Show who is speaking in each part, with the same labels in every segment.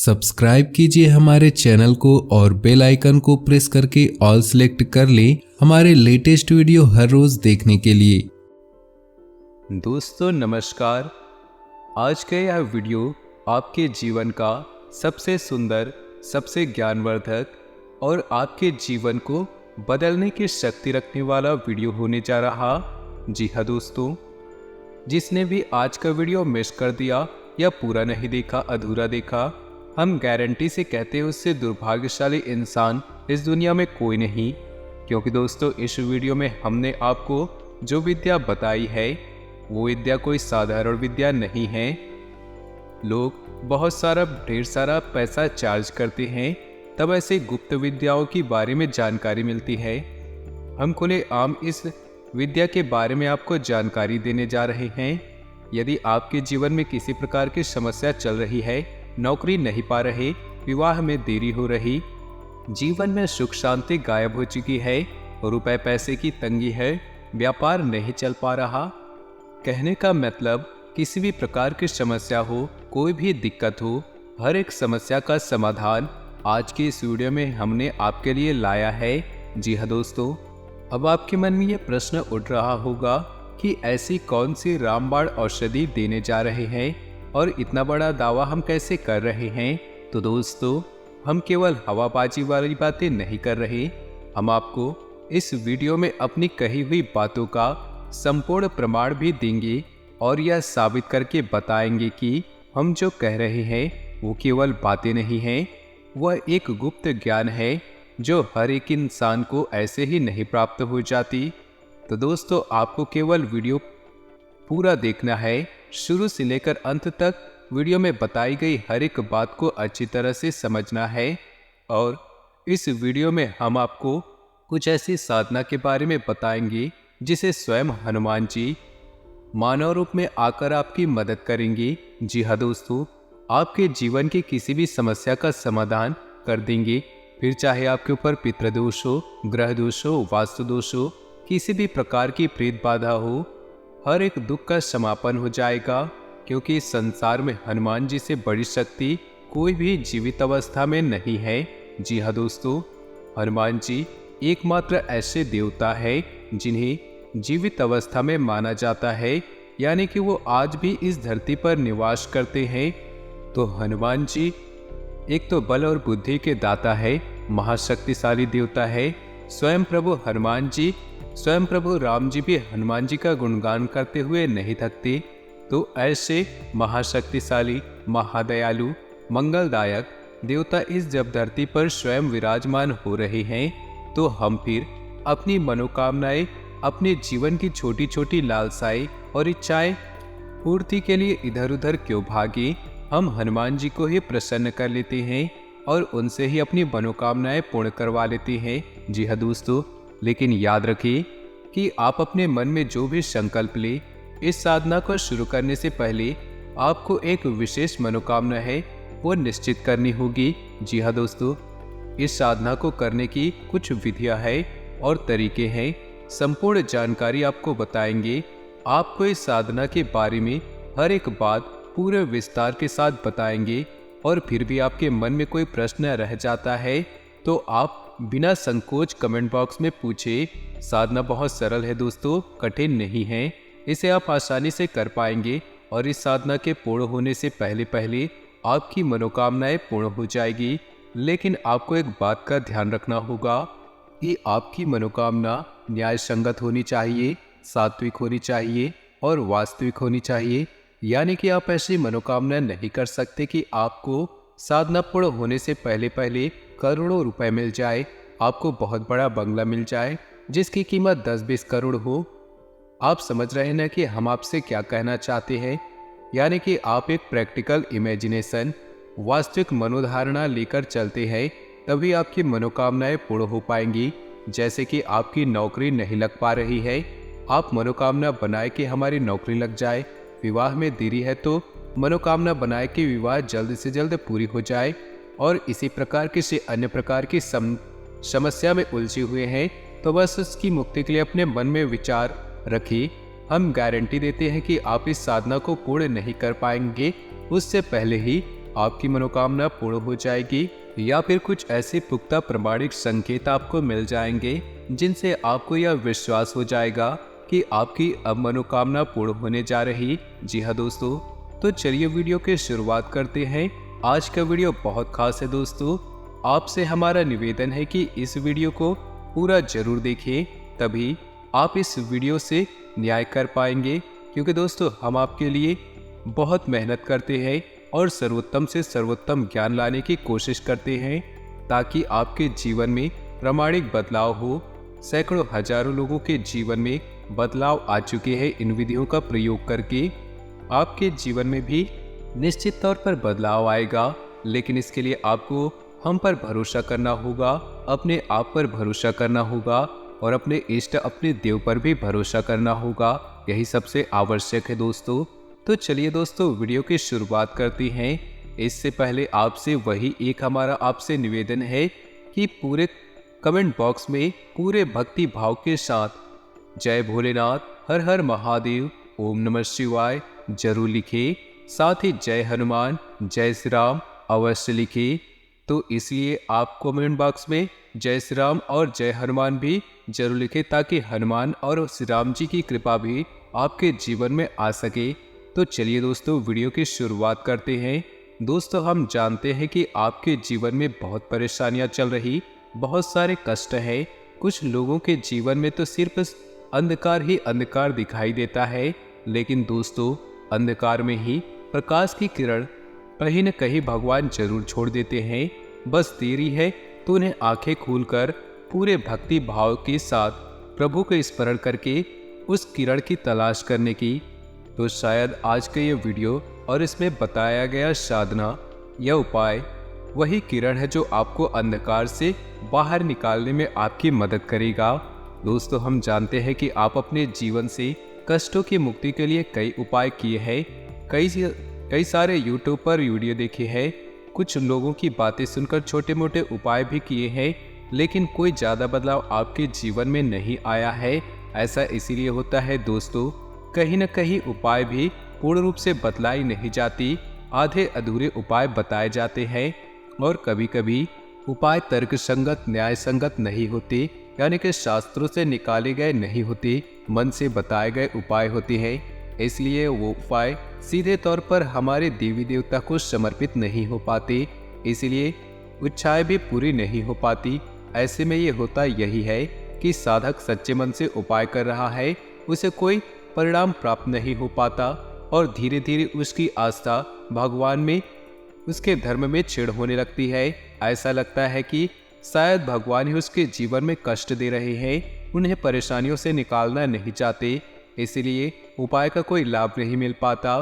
Speaker 1: Subscribe कीजिए हमारे channel को और बेल आइकन को प्रेस करके ऑल सेलेक्ट कर लें हमारे लेटेस्ट वीडियो हर रोज देखने के लिए।
Speaker 2: दोस्तों नमस्कार। आज का यह वीडियो आपके जीवन का सबसे सुंदर, सबसे ज्ञानवर्धक और आपके जीवन को बदलने की शक्ति रखने वाला वीडियो होने जा रहा। जी हाँ दोस्तों, जिसने भी आज का वीडियो मिस कर दिया या पूरा नहीं देखा, अधूरा देखा, हम गारंटी से कहते हैं उससे दुर्भाग्यशाली इंसान इस दुनिया में कोई नहीं। क्योंकि दोस्तों इस वीडियो में हमने आपको जो विद्या बताई है वो विद्या कोई साधारण विद्या नहीं है। लोग बहुत सारा ढेर सारा पैसा चार्ज करते हैं तब ऐसे गुप्त विद्याओं के बारे में जानकारी मिलती है। हम खुलेआम इस विद्या के बारे में आपको जानकारी देने जा रहे हैं। यदि आपके जीवन में किसी प्रकार की समस्या चल रही है, नौकरी नहीं पा रहे, विवाह में देरी हो रही, जीवन में सुख शांति गायब हो चुकी है, रुपए पैसे की तंगी है, व्यापार नहीं चल पा रहा, कहने का मतलब किसी भी प्रकार की समस्या हो, कोई भी दिक्कत हो, हर एक समस्या का समाधान आज की इस वीडियो में हमने आपके लिए लाया है। जी हाँ दोस्तों, अब आपके मन में ये प्रश्न उठ रहा होगा कि ऐसी कौन सी रामबाण औषधि देने जा रहे हैं और इतना बड़ा दावा हम कैसे कर रहे हैं। तो दोस्तों, हम केवल हवाबाजी वाली बातें नहीं कर रहे, हम आपको इस वीडियो में अपनी कही हुई बातों का संपूर्ण प्रमाण भी देंगे और यह साबित करके बताएंगे कि हम जो कह रहे हैं वो केवल बातें नहीं हैं, वह एक गुप्त ज्ञान है जो हर एक इंसान को ऐसे ही नहीं प्राप्त हो जाती। तो दोस्तों, आपको केवल वीडियो पूरा देखना है, शुरू से लेकर अंत तक वीडियो में बताई गई हर एक बात को अच्छी तरह से समझना है। और इस वीडियो में हम आपको कुछ ऐसी साधना के बारे में बताएंगे जिसे स्वयं हनुमान जी मानव रूप में आकर आपकी मदद करेंगे। जी हाँ दोस्तों, आपके जीवन की किसी भी समस्या का समाधान कर देंगे। फिर चाहे आपके ऊपर पितृदोष हो, ग्रह दोष हो, वास्तु दोष हो, किसी भी प्रकार की प्रेत बाधा हो, हर एक दुख का समापन हो जाएगा। क्योंकि इस संसार में हनुमान जी से बड़ी शक्ति कोई भी जीवित अवस्था में नहीं है। जी हाँ दोस्तों, हनुमान जी एकमात्र ऐसे देवता है जिन्हें जीवित अवस्था में माना जाता है, यानी कि वो आज भी इस धरती पर निवास करते हैं। तो हनुमान जी एक तो बल और बुद्धि के दाता है, महाशक्तिशाली देवता है। स्वयं प्रभु हनुमान जी, स्वयं प्रभु राम जी भी हनुमान जी का गुणगान करते हुए नहीं थकते। तो ऐसे महाशक्तिशाली, महादयालु, मंगलदायक देवता इस जब धरती पर स्वयं विराजमान हो रहे हैं, तो हम फिर अपनी मनोकामनाएं, अपने जीवन की छोटी छोटी लालसाएं और इच्छाएं पूर्ति के लिए इधर उधर क्यों भागे। हम हनुमान जी को ही प्रसन्न कर लेते हैं और उनसे ही अपनी मनोकामनाएं पूर्ण करवा लेते हैं। जी हाँ दोस्तों, लेकिन याद रखिए कि आप अपने मन में जो भी संकल्प ले, इस साधना को शुरू करने से पहले आपको एक विशेष मनोकामना है वो निश्चित करनी होगी। जी हाँ दोस्तों, इस साधना को करने की कुछ विधियां हैं और तरीके हैं। संपूर्ण जानकारी आपको बताएंगे। आपको इस साधना के बारे में हर एक बात पूरे विस्तार के साथ बताएंगे। और फिर भी आपके मन में कोई प्रश्न रह जाता है तो आप बिना संकोच कमेंट बॉक्स में पूछे। साधना बहुत सरल है दोस्तों, कठिन नहीं है, इसे आप आसानी से कर पाएंगे और इस साधना के पूर्ण होने से पहले पहले आपकी मनोकामनाएं पूर्ण हो जाएगी। लेकिन आपको एक बात का ध्यान रखना होगा कि आपकी मनोकामना न्याय संगत होनी चाहिए, सात्विक होनी चाहिए और वास्तविक होनी चाहिए। यानी कि आप ऐसी मनोकामना नहीं कर सकते कि आपको साधना पूर्ण होने से पहले पहले करोड़ों रुपए मिल जाए, आपको बहुत बड़ा बंगला मिल जाए जिसकी कीमत 10-20 करोड़ हो। आप समझ रहे हैं ना कि हम आपसे क्या कहना चाहते हैं। यानी कि आप एक प्रैक्टिकल इमेजिनेशन, वास्तविक मनोधारणा लेकर चलते हैं, तभी आपकी मनोकामनाएं पूर्ण हो पाएंगी। जैसे कि आपकी नौकरी नहीं लग पा रही है, आप मनोकामना बनाए कि हमारी नौकरी लग जाए। विवाह में देरी है तो मनोकामना बनाए कि विवाह जल्द से जल्द पूरी हो जाए। और इसी प्रकार किसी अन्य प्रकार की समस्या में उलझे हुए हैं तो बस उसकी मुक्ति के लिए अपने मन में विचार रखिए। हम गारंटी देते हैं कि आप इस साधना को पूर्ण नहीं कर पाएंगे, उससे पहले ही आपकी मनोकामना पूर्ण हो जाएगी या फिर कुछ ऐसे पुख्ता प्रमाणिक संकेत आपको मिल जाएंगे जिनसे आपको यह विश्वास हो जाएगा कि आपकी अब मनोकामना पूर्ण होने जा रही। जी हाँ दोस्तों, तो चलिए वीडियो की शुरुआत करते हैं। आज का वीडियो बहुत खास है दोस्तों। आपसे हमारा निवेदन है कि इस वीडियो को पूरा जरूर देखें, तभी आप इस वीडियो से न्याय कर पाएंगे, क्योंकि दोस्तों हम आपके लिए बहुत मेहनत करते हैं और सर्वोत्तम से सर्वोत्तम ज्ञान लाने की कोशिश करते हैं ताकि आपके जीवन में प्रामाणिक बदलाव हो। सैकड़ों हजारों लोगों के जीवन में बदलाव आ चुके हैं इन विधियों का प्रयोग करके। आपके जीवन में भी निश्चित तौर पर बदलाव आएगा, लेकिन इसके लिए आपको हम पर भरोसा करना होगा, अपने आप पर भरोसा करना होगा और अपने इष्ट अपने देव पर भी भरोसा करना होगा। यही सबसे आवश्यक है दोस्तों। तो चलिए दोस्तों वीडियो की शुरुआत करते हैं। इससे पहले आपसे वही एक हमारा आपसे निवेदन है कि पूरे कमेंट बॉक्स में पूरे भक्ति भाव के साथ जय भोलेनाथ, हर हर महादेव, ओम नमः शिवाय जरूर लिखे। साथ ही जय हनुमान, जय श्री राम अवश्य लिखे। तो इसलिए आप कमेंट बॉक्स में जय श्री राम और जय हनुमान भी जरूर लिखें ताकि हनुमान और श्री राम जी की कृपा भी आपके जीवन में आ सके। तो चलिए दोस्तों वीडियो की शुरुआत करते हैं। दोस्तों हम जानते हैं कि आपके जीवन में बहुत परेशानियां चल रही, बहुत सारे कष्ट हैं। कुछ लोगों के जीवन में तो सिर्फ अंधकार ही अंधकार दिखाई देता है, लेकिन दोस्तों अंधकार में ही प्रकाश की किरण कहीं न कहीं भगवान जरूर छोड़ देते हैं। बस देरी है तो उन्हें आंखें खोलकर पूरे भक्ति भाव के साथ प्रभु को स्मरण करके उस किरण की तलाश करने की। तो शायद आज का ये वीडियो और इसमें बताया गया साधना या उपाय वही किरण है जो आपको अंधकार से बाहर निकालने में आपकी मदद करेगा। दोस्तों हम जानते हैं कि आप अपने जीवन से कष्टों की मुक्ति के लिए कई उपाय किए हैं, कई सारे यूट्यूब पर वीडियो देखे हैं, कुछ लोगों की बातें सुनकर छोटे मोटे उपाय भी किए हैं, लेकिन कोई ज़्यादा बदलाव आपके जीवन में नहीं आया है। ऐसा इसीलिए होता है दोस्तों, कहीं न कहीं उपाय भी पूर्ण रूप से बतलाई नहीं जाती, आधे अधूरे उपाय बताए जाते हैं और कभी कभी उपाय तर्क संगत न्याय संगत नहीं होते, यानी कि शास्त्रों से निकाले गए नहीं होते, मन से बताए गए उपाय होते हैं। इसलिए वो उपाय सीधे तौर पर हमारे देवी देवता को समर्पित नहीं हो पाते, इसलिए इच्छाएं भी पूरी नहीं हो पाती। ऐसे में ये होता यही है कि साधक सच्चे मन से उपाय कर रहा है, उसे कोई परिणाम प्राप्त नहीं हो पाता और धीरे धीरे उसकी आस्था भगवान में, उसके धर्म में छेड़ होने लगती है। ऐसा लगता है कि शायद भगवान ही उसके जीवन में कष्ट दे रहे हैं, उन्हें परेशानियों से निकालना नहीं चाहते, इसलिए उपाय का कोई लाभ नहीं मिल पाता।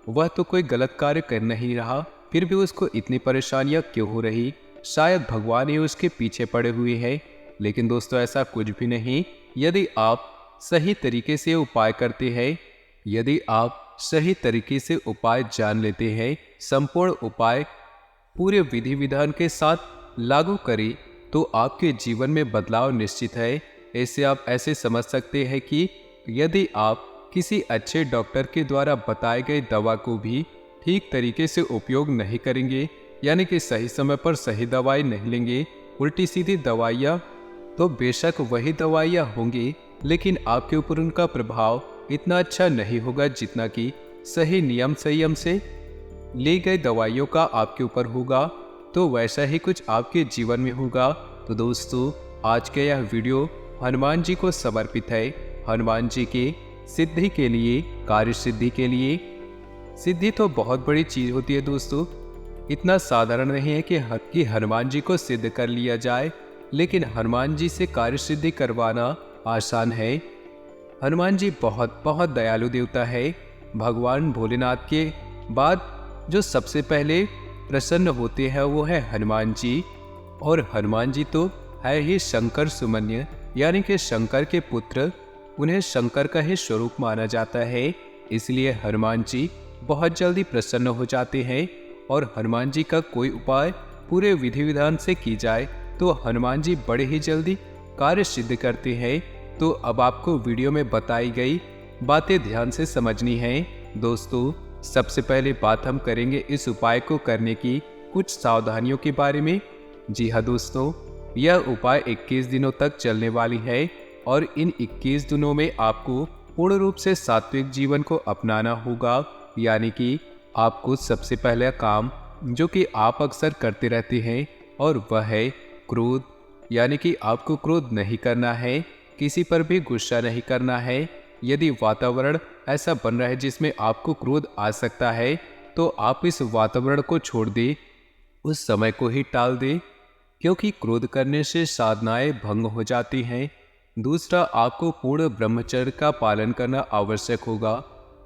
Speaker 2: वह तो कोई गलत कार्य कर नहीं रहा, फिर भी उसको इतनी परेशानियां क्यों हो रही? शायद भगवान ही उसके पीछे पड़े हुए हैं। लेकिन दोस्तों ऐसा कुछ भी नहीं। यदि आप सही तरीके से उपाय करते हैं, यदि आप सही तरीके से उपाय जान लेते हैं, संपूर्ण उपाय पूरे विधि विधान के साथ लागू करें, तो आपके जीवन में बदलाव निश्चित है। ऐसे आप ऐसे समझ सकते हैं कि यदि आप किसी अच्छे डॉक्टर के द्वारा बताए गए दवा को भी ठीक तरीके से उपयोग नहीं करेंगे, यानी कि सही समय पर सही दवाई नहीं लेंगे, उल्टी सीधी दवाइयाँ, तो बेशक वही दवाइयाँ होंगी, लेकिन आपके ऊपर उनका प्रभाव इतना अच्छा नहीं होगा जितना कि सही नियम संयम से ली गई दवाइयों का आपके ऊपर होगा। तो वैसा ही कुछ आपके जीवन में होगा। तो दोस्तों आज का यह वीडियो हनुमान जी को समर्पित है। हनुमान जी के सिद्धि के लिए, कार्य सिद्धि के लिए। सिद्धि तो बहुत बड़ी चीज होती है दोस्तों, इतना साधारण नहीं है कि हनुमान जी को सिद्ध कर लिया जाए, लेकिन हनुमान जी से कार्य सिद्धि करवाना आसान है। हनुमान जी बहुत बहुत दयालु देवता है। भगवान भोलेनाथ के बाद जो सबसे पहले प्रसन्न होते हैं वो है हनुमान जी, और हनुमान जी तो है ही शंकर सुमन्य, यानी कि शंकर के पुत्र, उन्हें शंकर का ही स्वरूप माना जाता है। इसलिए हनुमान जी बहुत जल्दी प्रसन्न हो जाते हैं, और हनुमान जी का कोई उपाय पूरे विधि विधान से की जाए तो हनुमान जी बड़े ही जल्दी कार्य सिद्ध करते हैं। तो अब आपको वीडियो में बताई गई बातें ध्यान से समझनी है। दोस्तों सबसे पहले बात हम करेंगे इस उपाय को करने की कुछ सावधानियों के बारे में। जी हाँ दोस्तों, यह उपाय 21 दिनों तक चलने वाली है और इन 21 दिनों में आपको पूर्ण रूप से सात्विक जीवन को अपनाना होगा। यानी कि आपको सबसे पहला काम जो कि आप अक्सर करते रहते हैं और वह है क्रोध। यानी कि आपको क्रोध नहीं करना है, किसी पर भी गुस्सा नहीं करना है। यदि वातावरण ऐसा बन रहा है जिसमें आपको क्रोध आ सकता है तो आप इस वातावरण को छोड़ दें, उस समय को ही टाल दें, क्योंकि क्रोध करने से साधनाएं भंग हो जाती हैं। दूसरा, आपको पूर्ण ब्रह्मचर्य का पालन करना आवश्यक होगा।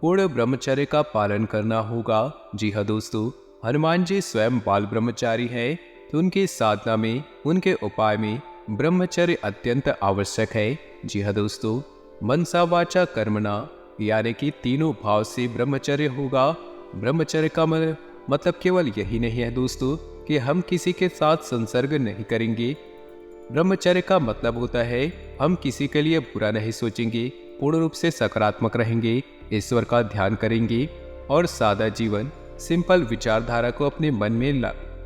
Speaker 2: पूर्ण ब्रह्मचर्य का पालन करना होगा। जी हाँ दोस्तों, हनुमान जी स्वयं बाल ब्रह्मचारी हैं, तो उनकी साधना में, उनके उपाय में ब्रह्मचर्य अत्यंत आवश्यक है। जी हाँ दोस्तों, मनसा वाचा कर्मणा यानी कि तीनों भाव से ब्रह्मचर्य होगा। ब्रह्मचर्य का मतलब केवल यही नहीं है दोस्तों कि हम किसी के साथ संसर्ग नहीं करेंगे। ब्रह्मचर्य का मतलब होता है हम किसी के लिए बुरा नहीं सोचेंगे, पूर्ण रूप से सकारात्मक रहेंगे, ईश्वर का ध्यान करेंगे और सादा जीवन, सिंपल विचारधारा को अपने मन में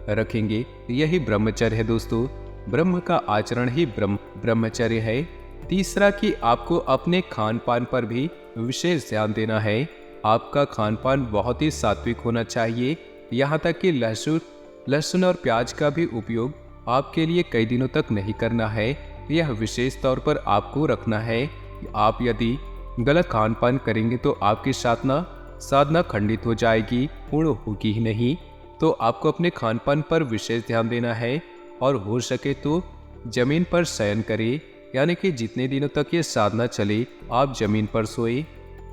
Speaker 2: रखेंगे। यही ब्रह्मचर्य है दोस्तों। ब्रह्म का आचरण ही ब्रह्मचर्य है। तीसरा कि आपको अपने खान पान पर भी विशेष ध्यान देना है। आपका खान पान बहुत ही सात्विक होना चाहिए। यहाँ तक कि लहसुन और प्याज का भी उपयोग आपके लिए कई दिनों तक नहीं करना है। यह विशेष तौर पर आपको रखना है। आप यदि गलत खान पान करेंगे तो आपकी साधना खंडित हो जाएगी, पूर्ण होगी ही नहीं। तो आपको अपने खान पान पर विशेष ध्यान देना है और हो सके तो जमीन पर शयन करें। यानी कि जितने दिनों तक ये साधना चले आप जमीन पर सोए।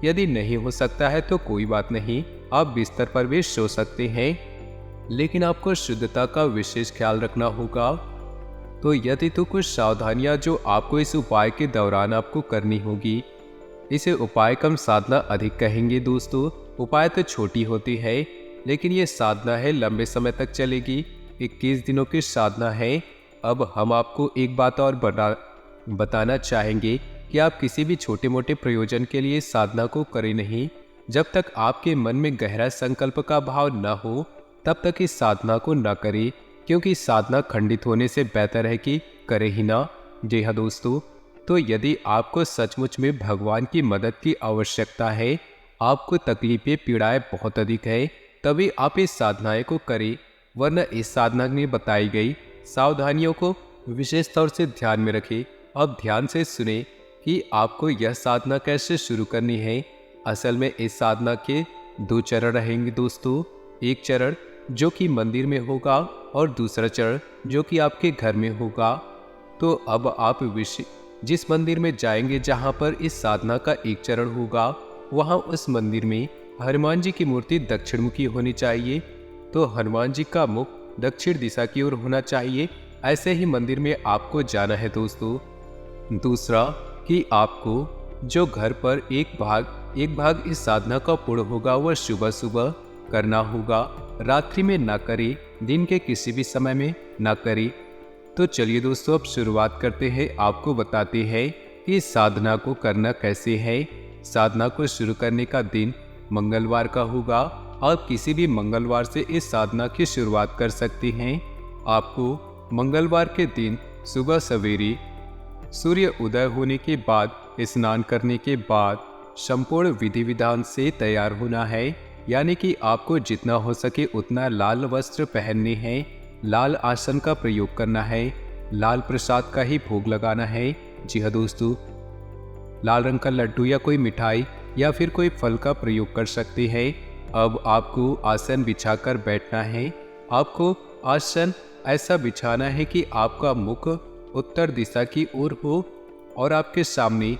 Speaker 2: यदि नहीं हो सकता है तो कोई बात नहीं, आप बिस्तर पर भी सो सकते हैं, लेकिन आपको शुद्धता का विशेष ख्याल रखना होगा। तो यदि तो कुछ सावधानियां जो आपको इस उपाय के दौरान आपको करनी होगी। इसे उपाय कम साधना अधिक कहेंगे दोस्तों। उपाय तो छोटी होती है, लेकिन ये साधना है लंबे समय तक चलेगी। 21 दिनों की साधना है। अब हम आपको एक बात और बताना चाहेंगे कि आप किसी भी छोटे मोटे प्रयोजन के लिए साधना को करें नहीं। जब तक आपके मन में गहरा संकल्प का भाव न हो तब तक इस साधना को न करें, क्योंकि साधना खंडित होने से बेहतर है कि करें ही ना। जी हाँ दोस्तों, तो यदि आपको सचमुच में भगवान की मदद की आवश्यकता है, आपको तकलीफें पीड़ाएं बहुत अधिक है, तभी आप इस साधनाएं को करें। वरना इस साधना में बताई गई सावधानियों को विशेष तौर से ध्यान में रखें। अब ध्यान से सुने कि आपको यह साधना कैसे शुरू करनी है। असल में इस साधना के 2 चरण रहेंगे दोस्तों। एक चरण जो कि मंदिर में होगा और दूसरा चरण जो कि आपके घर में होगा। तो अब आप जिस मंदिर में जाएंगे जहां पर इस साधना का एक चरण होगा, वहां उस मंदिर में हनुमान जी की मूर्ति दक्षिण मुखी होनी चाहिए। तो हनुमान जी का मुख दक्षिण दिशा की ओर होना चाहिए। ऐसे ही मंदिर में आपको जाना है दोस्तों। दूसरा कि आपको जो घर पर एक भाग इस साधना का पूर्ण होगा वह सुबह सुबह करना होगा। रात्रि में ना करें, दिन के किसी भी समय में ना करें। तो चलिए दोस्तों, अब शुरुआत करते हैं। आपको बताते हैं कि साधना को करना कैसे है। साधना को शुरू करने का दिन मंगलवार का होगा। आप किसी भी मंगलवार से इस साधना की शुरुआत कर सकते हैं। आपको मंगलवार के दिन सुबह सवेरे सूर्य उदय होने के बाद, स्नान करने के बाद संपूर्ण विधि विधान से तैयार होना है। यानी कि आपको जितना हो सके उतना लाल वस्त्र पहनने हैं, लाल आसन का प्रयोग करना है, लाल प्रसाद का ही भोग लगाना है। जी हाँ दोस्तों, लाल रंग का लड्डू या कोई मिठाई या फिर कोई फल का प्रयोग कर सकते हैं। अब आपको आसन बिछाकर बैठना है। आपको आसन ऐसा बिछाना है कि आपका मुख उत्तर दिशा की ओर हो और आपके सामने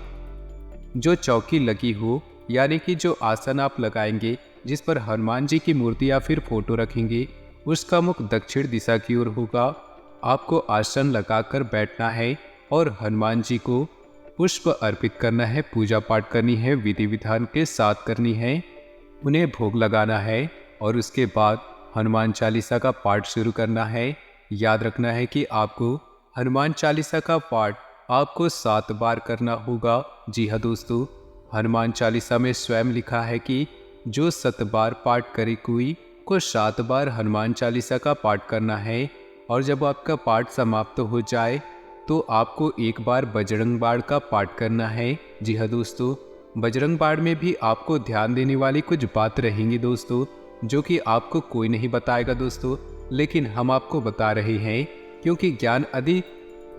Speaker 2: जो चौकी लगी हो, यानी कि जो आसन आप लगाएंगे जिस पर हनुमान जी की मूर्ति या फिर फोटो रखेंगे, उसका मुख दक्षिण दिशा की ओर होगा। आपको आसन लगाकर बैठना है और हनुमान जी को पुष्प अर्पित करना है, पूजा पाठ करनी है, विधि विधान के साथ करनी है, उन्हें भोग लगाना है और उसके बाद हनुमान चालीसा का पाठ शुरू करना है। याद रखना है कि आपको हनुमान चालीसा का पाठ आपको 7 बार करना होगा। जी हाँ दोस्तों, हनुमान चालीसा में स्वयं लिखा है कि जो 7 बार पाठ करे कोई को 7 बार हनुमान चालीसा का पाठ करना है। और जब आपका पाठ समाप्त हो जाए तो आपको एक बार बजरंग बाण का पाठ करना है। जी हाँ दोस्तों, बजरंग बाण में भी आपको ध्यान देने वाली कुछ बात रहेंगी दोस्तों, जो कि आपको कोई नहीं बताएगा दोस्तों, लेकिन हम आपको बता रहे हैं, क्योंकि ज्ञान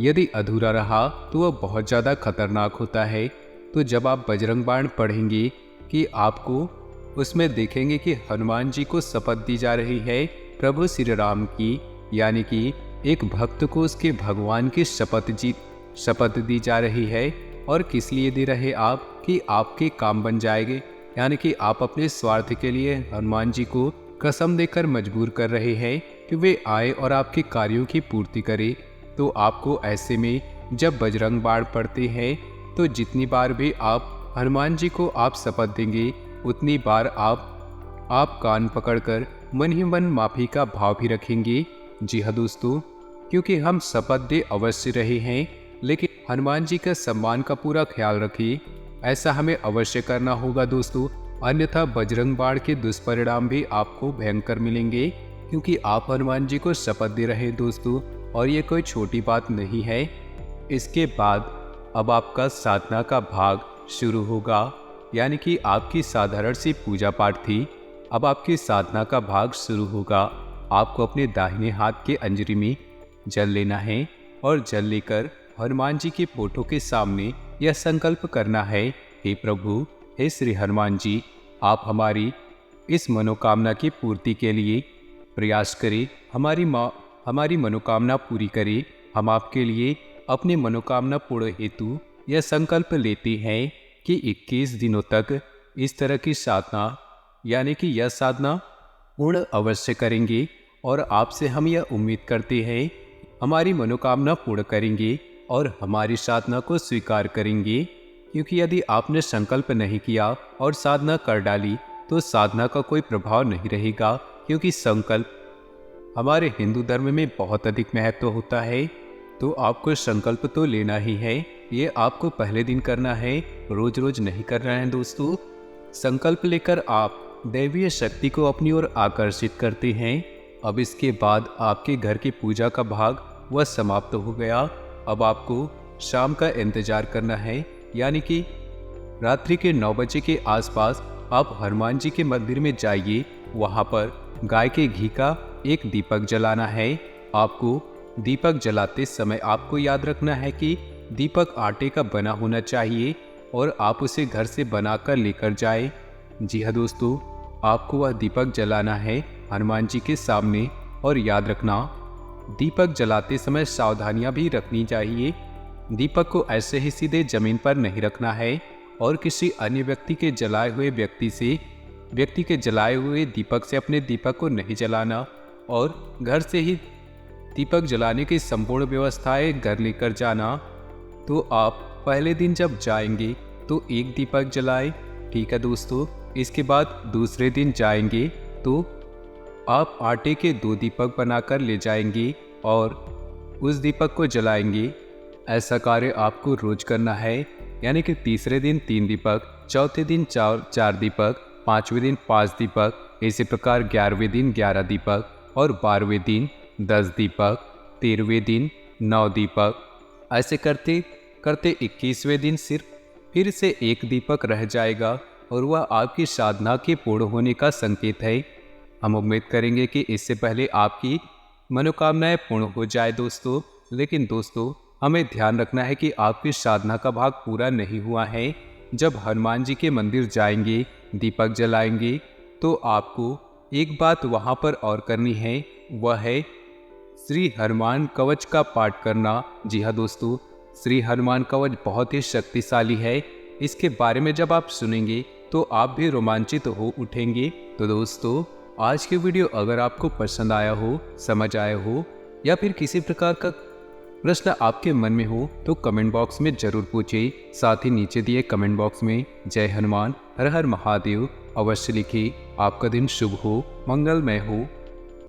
Speaker 2: यदि अधूरा रहा तो वह बहुत ज़्यादा खतरनाक होता है। तो जब आप बजरंग बाण पढ़ेंगे कि आपको उसमें देखेंगे कि हनुमान जी को शपथ दी जा रही है प्रभु श्री राम की, यानी कि एक भक्त को उसके भगवान की शपथ दी जा रही है। और किस लिए दे रहे आप कि आपके काम बन जाएंगे, यानी कि आप अपने स्वार्थ के लिए हनुमान जी को कसम देकर मजबूर कर रहे हैं कि वे आए और आपके कार्यों की पूर्ति करें। तो आपको ऐसे में जब बजरंग बाण पढ़ते हैं तो जितनी बार भी आप हनुमान जी को आप शपथ देंगे उतनी बार आप कान पकड़कर मन ही मन माफ़ी का भाव भी रखेंगे। जी हाँ दोस्तों, क्योंकि हम शपथ दे अवश्य रहे हैं, लेकिन हनुमान जी का सम्मान का पूरा ख्याल रखिए, ऐसा हमें अवश्य करना होगा दोस्तों, अन्यथा बजरंग बाण के दुष्परिणाम भी आपको भयंकर मिलेंगे, क्योंकि आप हनुमान जी को शपथ दे रहे हैं दोस्तों, और ये कोई छोटी बात नहीं है। इसके बाद अब आपका साधना का भाग शुरू होगा, यानी कि आपकी साधारण सी पूजा पाठ थी, अब आपकी साधना का भाग शुरू होगा। आपको अपने दाहिने हाथ के अंजरी में जल लेना है और जल लेकर हनुमान जी के फोटो के सामने यह संकल्प करना है, हे प्रभु, हे श्री हनुमान जी, आप हमारी इस मनोकामना की पूर्ति के लिए प्रयास करें, हमारी मनोकामना पूरी करें। हम आपके लिए अपनी मनोकामना पूर्ण हेतु यह संकल्प लेते हैं कि 21 दिनों तक इस तरह की साधना, यानी कि यह साधना पूर्ण अवश्य करेंगे, और आपसे हम यह उम्मीद करते हैं हमारी मनोकामना पूर्ण करेंगे और हमारी साधना को स्वीकार करेंगे। क्योंकि यदि आपने संकल्प नहीं किया और साधना कर डाली तो साधना का कोई प्रभाव नहीं रहेगा, क्योंकि संकल्प हमारे हिंदू धर्म में बहुत अधिक महत्व होता है। तो आपको संकल्प तो लेना ही है, ये आपको पहले दिन करना है, रोज रोज नहीं करना है दोस्तों। संकल्प लेकर आप दैवीय शक्ति को अपनी ओर आकर्षित करते हैं। अब इसके बाद आपके घर की पूजा का भाग वह समाप्त हो गया। अब आपको शाम का इंतजार करना है, यानी कि रात्रि के 9 बजे के आसपास आप हनुमान जी के मंदिर में जाइए। वहाँ पर गाय के घी का एक दीपक जलाना है। आपको दीपक जलाते समय आपको याद रखना है कि दीपक आटे का बना होना चाहिए और आप उसे घर से बनाकर लेकर जाएं। जी हाँ दोस्तों, आपको वह दीपक जलाना है हनुमान जी के सामने। और याद रखना, दीपक जलाते समय सावधानियां भी रखनी चाहिए। दीपक को ऐसे ही सीधे जमीन पर नहीं रखना है और किसी अन्य व्यक्ति के जलाए हुए दीपक से अपने दीपक को नहीं जलाना, और घर से ही दीपक जलाने की संपूर्ण व्यवस्थाएं घर लेकर जाना। तो आप पहले दिन जब जाएंगे तो एक दीपक जलाएं, ठीक है दोस्तों। इसके बाद दूसरे दिन जाएंगे तो आप आटे के 2 दीपक बनाकर ले जाएंगे और उस दीपक को जलाएंगे। ऐसा कार्य आपको रोज करना है, यानी कि तीसरे दिन 3 दीपक, चौथे दिन 4 दीपक, 5वें दिन 5 दीपक, इसी प्रकार 11वें दिन 11 दीपक और 12वें दिन 10 दीपक, 13वें दिन 9 दीपक। ऐसे करते करते 21वें दिन सिर्फ फिर से 1 दीपक रह जाएगा और वह आपकी साधना के पूर्ण होने का संकेत है। हम उम्मीद करेंगे कि इससे पहले आपकी मनोकामनाएं पूर्ण हो जाए दोस्तों। लेकिन दोस्तों, हमें ध्यान रखना है कि आपकी साधना का भाग पूरा नहीं हुआ है। जब हनुमान जी के मंदिर जाएंगे, दीपक जलाएंगे, तो आपको एक बात वहाँ पर और करनी है, वह है श्री हनुमान कवच का पाठ करना। जी हाँ दोस्तों, श्री हनुमान कवच बहुत ही शक्तिशाली है। इसके बारे में जब आप सुनेंगे तो आप भी रोमांचित हो उठेंगे। तो दोस्तों, आज की वीडियो अगर आपको पसंद आया हो, समझ आया हो, या फिर किसी प्रकार का प्रश्न आपके मन में हो तो कमेंट बॉक्स में जरूर पूछिए। साथ ही नीचे दिए कमेंट बॉक्स में जय हनुमान, हर हर महादेव अवश्य लिखिए। आपका दिन शुभ हो, मंगलमय हो।